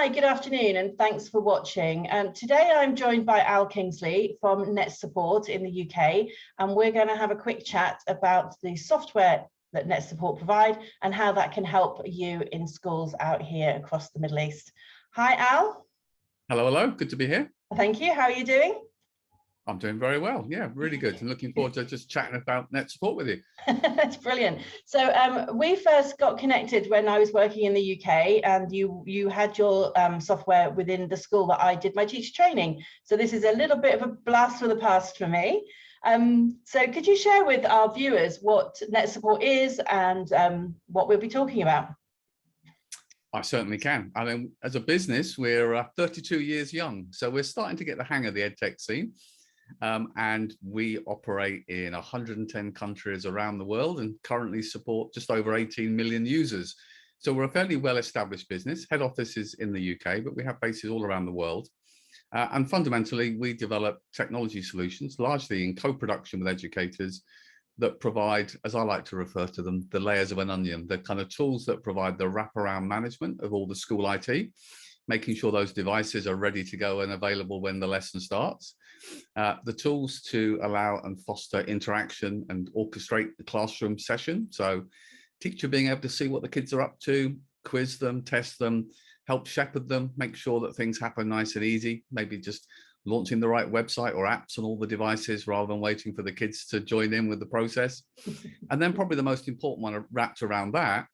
Hi, good afternoon, and thanks for watching. Today I'm joined by Kingsley from NetSupport in the UK, and we're going to have a quick chat about the software that NetSupport provide and how that can help you in schools out here across the Middle East. Hi, Al. Hello, hello. Good to be here. Thank you. How are you doing? I'm doing very well. Yeah, really good. And looking forward to just chatting about NetSupport with you. That's brilliant. So we first got connected when I was working in the UK, and you had your software within the school that I did my teacher training. So this is a little bit of a blast from the past for me. So could you share with our viewers what NetSupport is and what we'll be talking about? I certainly can. I mean, as a business, we're 32 years young, so we're starting to get the hang of the EdTech scene. And we operate in 110 countries around the world and currently support just over 18 million users. So we're a fairly well-established business. Head office is in the UK, but we have bases all around the world. And fundamentally, we develop technology solutions, largely in co-production with educators, that provide, as I like to refer to them, the layers of an onion, the kind of tools that provide the wraparound management of all the school IT, making sure those devices are ready to go and available when the lesson starts. The tools to allow and foster interaction and orchestrate the classroom session. So teacher being able to see what the kids are up to, quiz them, test them, help shepherd them, make sure that things happen nice and easy, maybe just launching the right website or apps on all the devices rather than waiting for the kids to join in with the process. And then probably the most important one wrapped around that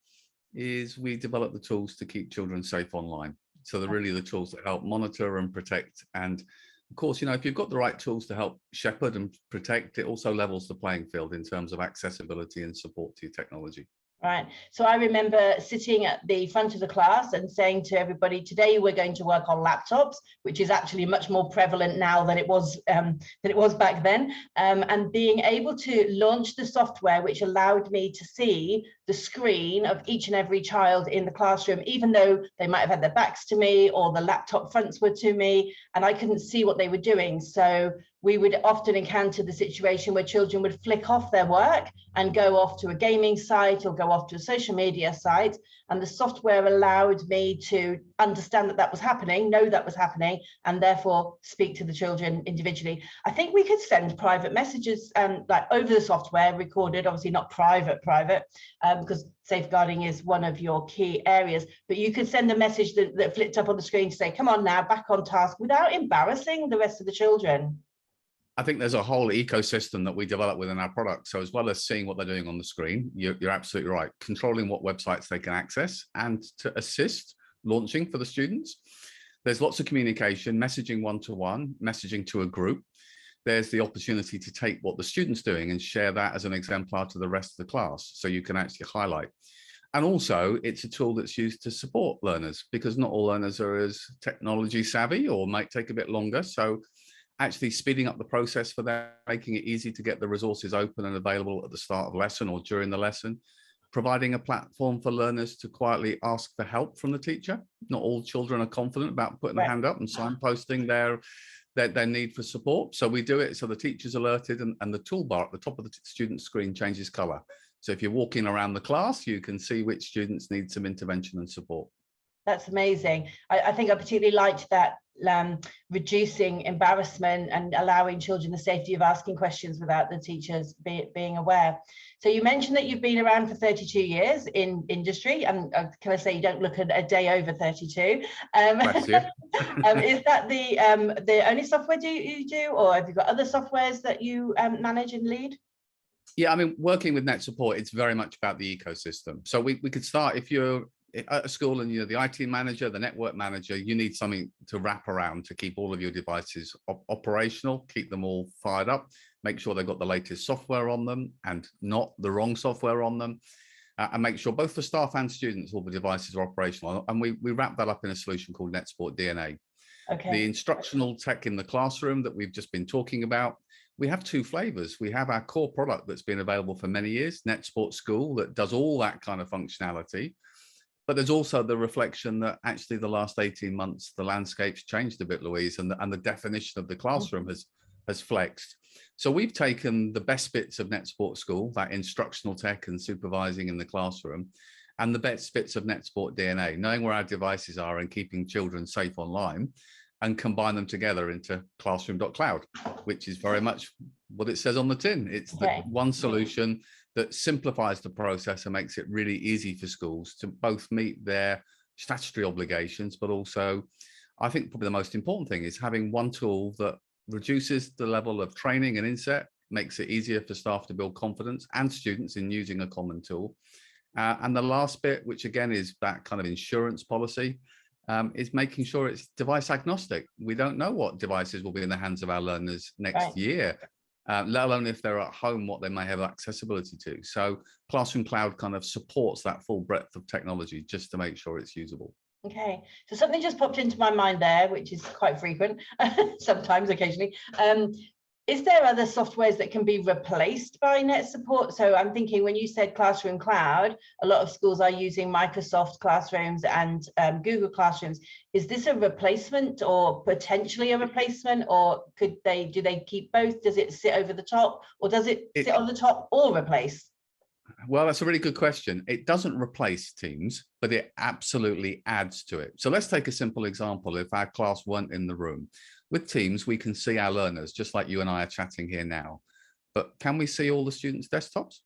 is we develop the tools to keep children safe online. So they're really the tools that help monitor and protect. And of course, you know, if you've got the right tools to help shepherd and protect, it also levels the playing field in terms of accessibility and support to your technology. Right. So I remember sitting at the front of the class and saying to everybody, today we're going to work on laptops, which is actually much more prevalent now than it was back then. And being able to launch the software, which allowed me to see the screen of each and every child in the classroom, even though they might have had their backs to me or the laptop fronts were to me, and I couldn't see what they were doing. So we would often encounter the situation where children would flick off their work and go off to a gaming site or go off to a social media site. And the software allowed me to understand that that was happening, know that was happening, and therefore speak to the children individually. I think we could send private messages like over the software, recorded, obviously not private, because safeguarding is one of your key areas, but you could send a message that flipped up on the screen to say, come on now, back on task, without embarrassing the rest of the children. I think there's a whole ecosystem that we develop within our product. So as well as seeing what they're doing on the screen, you're absolutely right. Controlling what websites they can access and to assist launching for the students. There's lots of communication, messaging one-to-one, messaging to a group. There's the opportunity to take what the student's doing and share that as an exemplar to the rest of the class. So you can actually highlight. And also it's a tool that's used to support learners because not all learners are as technology savvy or might take a bit longer. So actually speeding up the process for them, making it easy to get the resources open and available at the start of lesson or during the lesson, providing a platform for learners to quietly ask for help from the teacher. Not all children are confident about putting their hand up and signposting their need for support. So we do it so the teacher's alerted and the toolbar at the top of the student's screen changes color. So if you're walking around the class, you can see which students need some intervention and support. That's amazing. I think I particularly liked that reducing embarrassment and allowing children the safety of asking questions without the teachers being aware. So you mentioned that you've been around for 32 years in industry, and can I say you don't look a day over 32? Is that the only software you do, or have you got other softwares that you manage and lead? Yeah, I mean, working with NetSupport, it's very much about the ecosystem. So we could start, if you're at a school and you're the IT manager, the network manager, you need something to wrap around to keep all of your devices operational, keep them all fired up, make sure they've got the latest software on them and not the wrong software on them, and make sure both the staff and students, all the devices are operational. And we wrap that up in a solution called NetSupport DNA. Okay. The instructional tech in the classroom that we've just been talking about, we have two flavors. We have our core product that's been available for many years, NetSupport School, that does all that kind of functionality. But there's also the reflection that actually the last 18 months, the landscape's changed a bit, Louise, and the definition of the classroom has flexed. So we've taken the best bits of NetSupport School, that instructional tech and supervising in the classroom, and the best bits of NetSupport DNA, knowing where our devices are and keeping children safe online, and combine them together into classroom.cloud, which is very much what it says on the tin. It's the one solution that simplifies the process and makes it really easy for schools to both meet their statutory obligations, but also, I think probably the most important thing is having one tool that reduces the level of training and inset, makes it easier for staff to build confidence and students in using a common tool. And the last bit, which again is that kind of insurance policy, is making sure it's device agnostic. We don't know what devices will be in the hands of our learners next year, let alone if they're at home, what they may have accessibility to. So Classroom Cloud kind of supports that full breadth of technology just to make sure it's usable. Okay, so something just popped into my mind there, which is quite frequent, sometimes, occasionally. Is there other softwares that can be replaced by NetSupport? So I'm thinking when you said Classroom Cloud, a lot of schools are using Microsoft Classrooms and Google Classrooms. Is this a replacement or potentially a replacement, or do they keep both? Does it sit over the top, or does it sit on the top or replace? Well, that's a really good question. It doesn't replace Teams, but it absolutely adds to it. So let's take a simple example. If our class weren't in the room, with Teams, we can see our learners, just like you and I are chatting here now. But can we see all the students' desktops?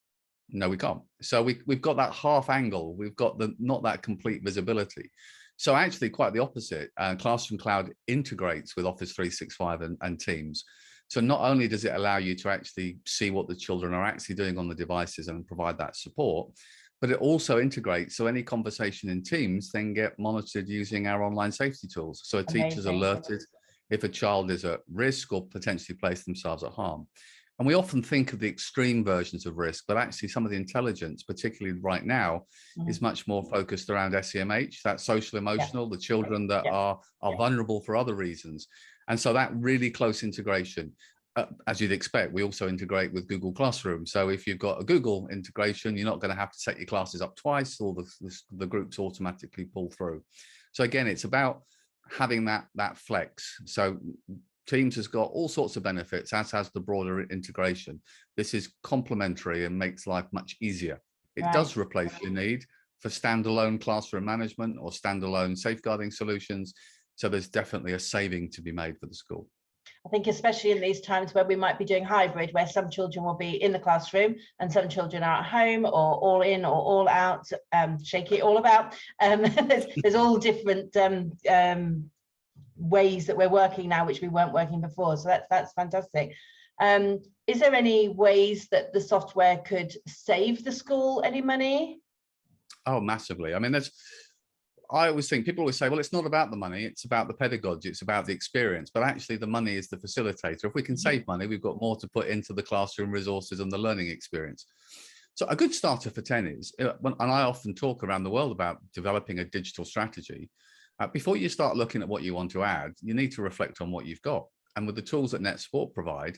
No, we can't. So we've got that half angle. We've got not that complete visibility. So actually quite the opposite. Classroom Cloud integrates with Office 365 and Teams. So not only does it allow you to actually see what the children are actually doing on the devices and provide that support, but it also integrates, so any conversation in Teams then get monitored using our online safety tools. So a teacher's alerted if a child is at risk or potentially place themselves at harm. And we often think of the extreme versions of risk, but actually some of the intelligence, particularly right now, is much more focused around SEMH, that social emotional, the children that are vulnerable for other reasons. And so that really close integration, as you'd expect, we also integrate with Google Classroom. So if you've got a Google integration, you're not going to have to set your classes up twice, or the groups automatically pull through. So again, it's about having that flex. So Teams has got all sorts of benefits, as has the broader integration. This is complementary and makes life much easier. It does replace your need for standalone classroom management or standalone safeguarding solutions. So there's definitely a saving to be made for the school. I think especially in these times where we might be doing hybrid, where some children will be in the classroom and some children are at home, or all in or all out, shake it all about. There's all different ways that we're working now, which we weren't working before. So that's fantastic. Is there any ways that the software could save the school any money? Oh, massively. I mean, I always think, people always say, well, it's not about the money, it's about the pedagogy, it's about the experience. But actually the money is the facilitator. If we can save money, we've got more to put into the classroom resources and the learning experience. So a good starter for 10 is, and I often talk around the world about developing a digital strategy. Before you start looking at what you want to add, you need to reflect on what you've got. And with the tools that NetSupport provide,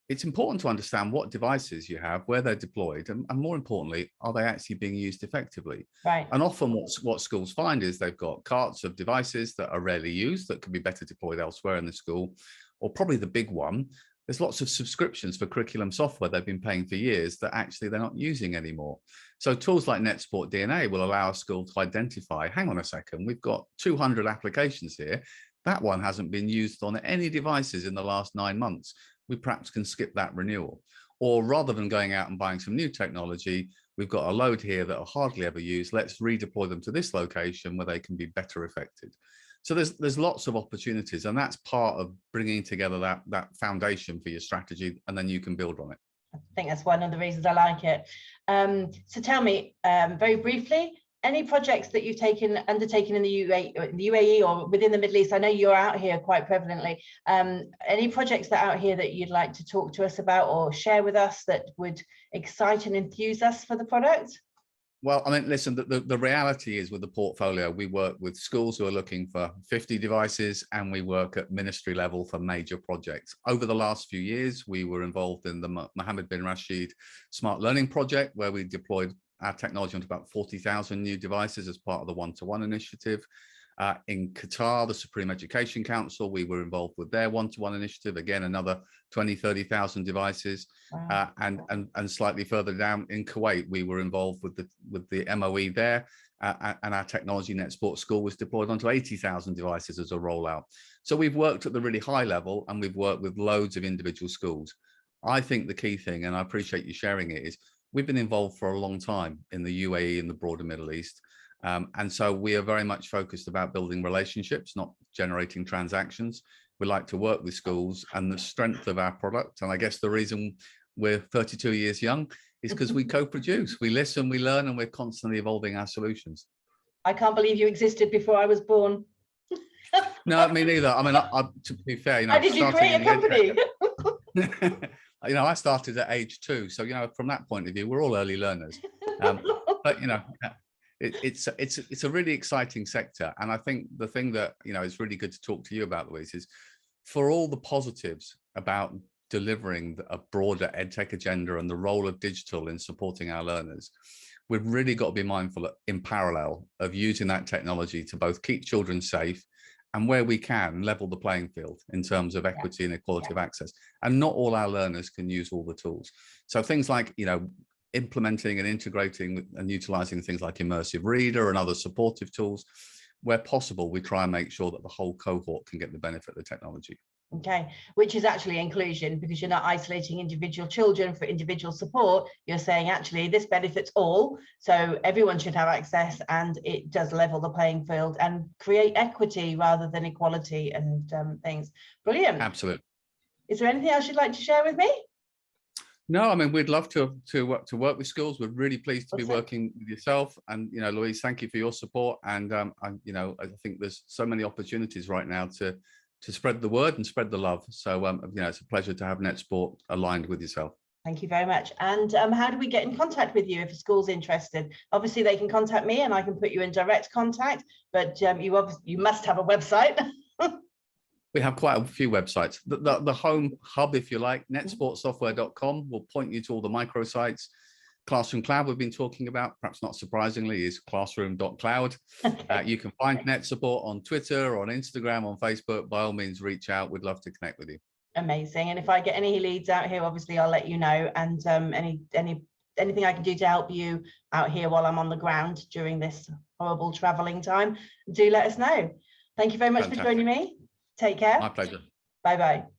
it's important to understand what devices you have, where they're deployed, and more importantly, are they actually being used effectively? And often what schools find is they've got carts of devices that are rarely used, that could be better deployed elsewhere in the school, or probably the big one, there's lots of subscriptions for curriculum software they've been paying for years that actually they're not using anymore. So tools like NetSupport DNA will allow a school to identify, hang on a second, we've got 200 applications here. That one hasn't been used on any devices in the last 9 months. We perhaps can skip that renewal. Or rather than going out and buying some new technology, we've got a load here that are hardly ever used. Let's redeploy them to this location where they can be better affected. So there's lots of opportunities, and that's part of bringing together that foundation for your strategy, and then you can build on it. I think that's one of the reasons I like it. So tell me very briefly, any projects that you've undertaken in the UAE or within the Middle East? I know you're out here quite prevalently. Any projects that are out here that you'd like to talk to us about or share with us that would excite and enthuse us for the product? Well, I mean, listen, the reality is with the portfolio, we work with schools who are looking for 50 devices, and we work at ministry level for major projects. Over the last few years, we were involved in the Mohammed bin Rashid Smart Learning Project, where we deployed our technology onto about 40,000 new devices as part of the one-to-one initiative. In Qatar, the Supreme Education Council, we were involved with their one-to-one initiative, again, another 20,000-30,000 devices. Wow. And slightly further down in Kuwait, we were involved with the MOE there, and our technology NetSupport School was deployed onto 80,000 devices as a rollout. So we've worked at the really high level, and we've worked with loads of individual schools. I think the key thing, and I appreciate you sharing it, is we've been involved for a long time in the UAE and the broader Middle East. And so we are very much focused about building relationships, not generating transactions. We like to work with schools, and the strength of our product, and I guess the reason we're 32 years young, is because we co-produce, we listen, we learn, and we're constantly evolving our solutions. I can't believe you existed before I was born. No, me neither. I mean, to be fair, you know, how did you create a company? You know, I started at age 2, so you know, from that point of view, we're all early learners. But you know, it's a really exciting sector, and I think the thing that, you know, is really good to talk to you about, Louise, is for all the positives about delivering a broader EdTech agenda and the role of digital in supporting our learners, we've really got to be mindful in parallel of using that technology to both keep children safe and, where we can, level the playing field in terms of equity and equality of access. And not all our learners can use all the tools. So things like, you know, implementing and integrating and utilizing things like Immersive Reader and other supportive tools, where possible, we try and make sure that the whole cohort can get the benefit of the technology. Okay, which is actually inclusion, because you're not isolating individual children for individual support. You're saying actually this benefits all, so everyone should have access, and it does level the playing field and create equity rather than equality and things. Brilliant. Absolutely. Is there anything else you'd like to share with me? No, I mean, we'd love to work with schools. We're really pleased to be working with yourself, and you know, Louise, thank you for your support. And you know, I think there's so many opportunities right now to spread the word and spread the love. So you know, it's a pleasure to have NetSupport aligned with yourself. Thank you very much. And how do we get in contact with you if a school's interested? Obviously, they can contact me, and I can put you in direct contact. But you must have a website. We have quite a few websites. The home hub, if you like, netsupportsoftware.com, will point you to all the microsites. Classroom Cloud we've been talking about, perhaps not surprisingly, is classroom.cloud. Okay. You can find NetSupport on Twitter, on Instagram, on Facebook. By all means, reach out. We'd love to connect with you. Amazing. And if I get any leads out here, obviously I'll let you know. And anything I can do to help you out here while I'm on the ground during this horrible traveling time, do let us know. Thank you very much for joining me. Take care. My pleasure. Bye-bye.